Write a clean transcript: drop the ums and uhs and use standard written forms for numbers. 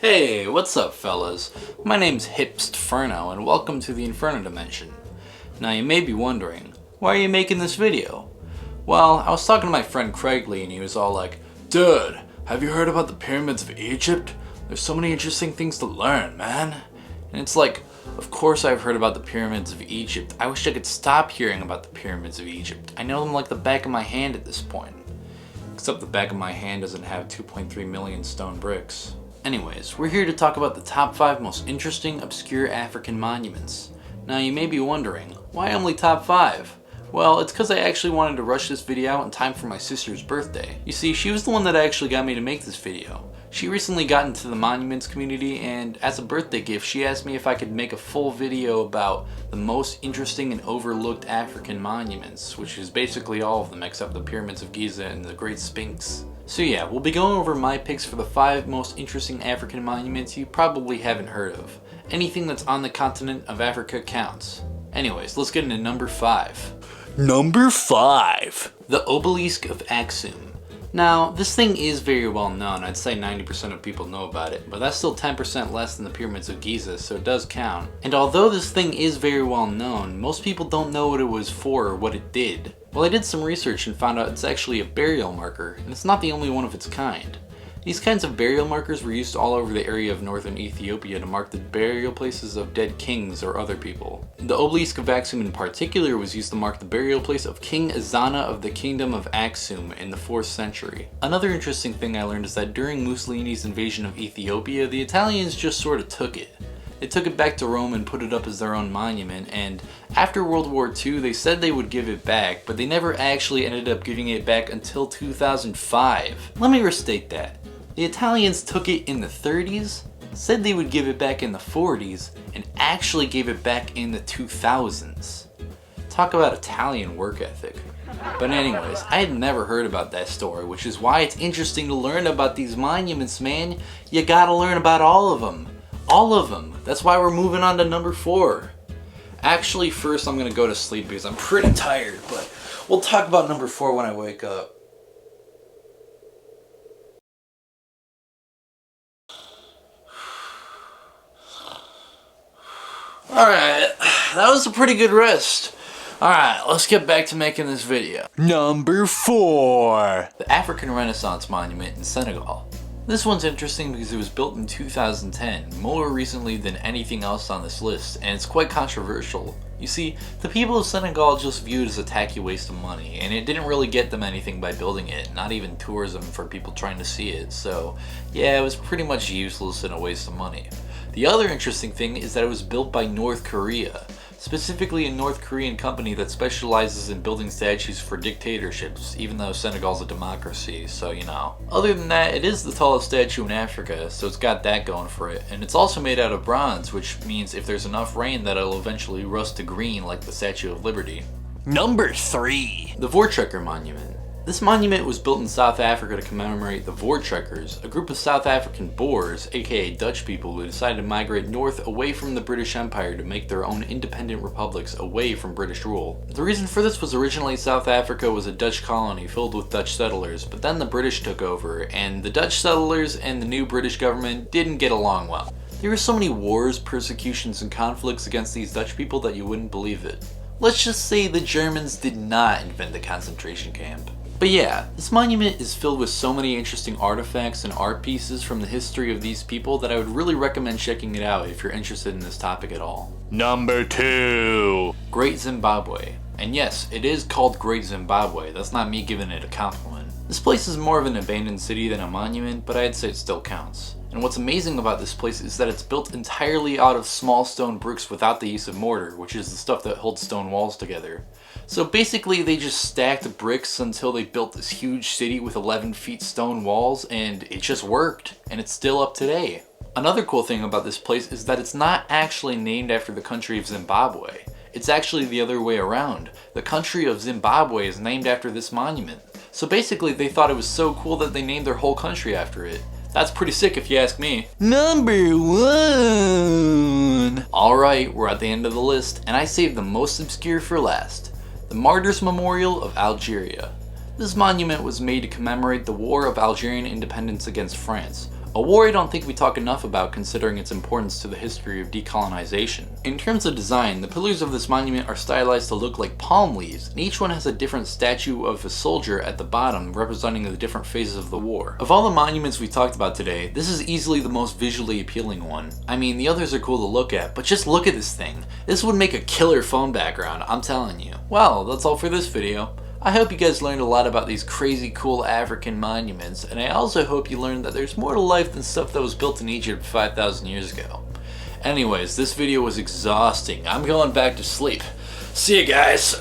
Hey, what's up fellas? My name's Inferno and welcome to the Inferno dimension. Now you may be wondering, why are you making this video? Well, I was talking to my friend Craigley and he was all like, "Dude, have you heard about the pyramids of Egypt? There's so many interesting things to learn, man." And it's like, of course I've heard about the pyramids of Egypt. I wish I could stop hearing about the pyramids of Egypt. I know them like the back of my hand at this point. Except the back of my hand doesn't have 2.3 million stone bricks. Anyways, we're here to talk about the top 5 most interesting, obscure African monuments. Now you may be wondering, why only top 5? Well, it's because I actually wanted to rush this video out in time for my sister's birthday. You see, she was the one that actually got me to make this video. She recently got into the monuments community and as a birthday gift, she asked me if I could make a full video about the most interesting and overlooked African monuments, which is basically all of them except the pyramids of Giza and the Great Sphinx. So yeah, we'll be going over my picks for the 5 most interesting African monuments you probably haven't heard of. Anything that's on the continent of Africa counts. Anyways, let's get into number 5. Number 5. The obelisk of Aksum. Now, this thing is very well known. I'd say 90% of people know about it, but that's still 10% less than the pyramids of Giza, so it does count. And although this thing is very well known, most people don't know what it was for or what it did. Well, I did some research and found out it's actually a burial marker, and it's not the only one of its kind. These kinds of burial markers were used all over the area of northern Ethiopia to mark the burial places of dead kings or other people. The obelisk of Aksum in particular was used to mark the burial place of King Ezana of the Kingdom of Aksum in the 4th century. Another interesting thing I learned is that during Mussolini's invasion of Ethiopia, the Italians just sort of took it. They took it back to Rome and put it up as their own monument, and after World War II they said they would give it back, but they never actually ended up giving it back until 2005. Let me restate that. The Italians took it in the 30s, said they would give it back in the 40s, and actually gave it back in the 2000s. Talk about Italian work ethic. But anyways, I had never heard about that story, which is why it's interesting to learn about these monuments, man. You gotta learn about all of them. All of them. That's why we're moving on to number 4. Actually, first I'm gonna go to sleep because I'm pretty tired, but we'll talk about number 4 when I wake up. Alright, that was a pretty good rest. Alright, let's get back to making this video. Number 4. The African Renaissance Monument in Senegal. This one's interesting because it was built in 2010, more recently than anything else on this list, and it's quite controversial. You see, the people of Senegal just view it as a tacky waste of money, and it didn't really get them anything by building it, not even tourism for people trying to see it, so yeah, it was pretty much useless and a waste of money. The other interesting thing is that it was built by North Korea, specifically a North Korean company that specializes in building statues for dictatorships, even though Senegal's a democracy, so you know. Other than that, it is the tallest statue in Africa, so it's got that going for it, and it's also made out of bronze, which means if there's enough rain that it'll eventually rust to green like the Statue of Liberty. Number 3. The Vortrekker Monument. This monument was built in South Africa to commemorate the Vortrekkers, a group of South African Boers, aka Dutch people who decided to migrate north away from the British Empire to make their own independent republics away from British rule. The reason for this was originally South Africa was a Dutch colony filled with Dutch settlers, but then the British took over, and the Dutch settlers and the new British government didn't get along well. There were so many wars, persecutions, and conflicts against these Dutch people that you wouldn't believe it. Let's just say the Germans did not invent the concentration camp. But yeah, this monument is filled with so many interesting artifacts and art pieces from the history of these people that I would really recommend checking it out if you're interested in this topic at all. Number 2. Great Zimbabwe. And yes, it is called Great Zimbabwe, that's not me giving it a compliment. This place is more of an abandoned city than a monument, but I'd say it still counts. And what's amazing about this place is that it's built entirely out of small stone bricks without the use of mortar, which is the stuff that holds stone walls together. So basically they just stacked bricks until they built this huge city with 11 feet stone walls, and it just worked, and it's still up today. Another cool thing about this place is that it's not actually named after the country of Zimbabwe. It's actually the other way around. The country of Zimbabwe is named after this monument. So basically they thought it was so cool that they named their whole country after it. That's pretty sick if you ask me. Number 1. Alright, we're at the end of the list, and I saved the most obscure for last. The Martyrs Memorial of Algeria. This monument was made to commemorate the War of Algerian independence against France, A war I don't think we talk enough about considering its importance to the history of decolonization. In terms of design, the pillars of this monument are stylized to look like palm leaves, and each one has a different statue of a soldier at the bottom representing the different phases of the war. Of all the monuments we talked about today, this is easily the most visually appealing one. I mean, the others are cool to look at, but just look at this thing. This would make a killer phone background, I'm telling you. Well, that's all for this video. I hope you guys learned a lot about these crazy cool African monuments, and I also hope you learned that there's more to life than stuff that was built in Egypt 5,000 years ago. Anyways, this video was exhausting. I'm going back to sleep. See you guys.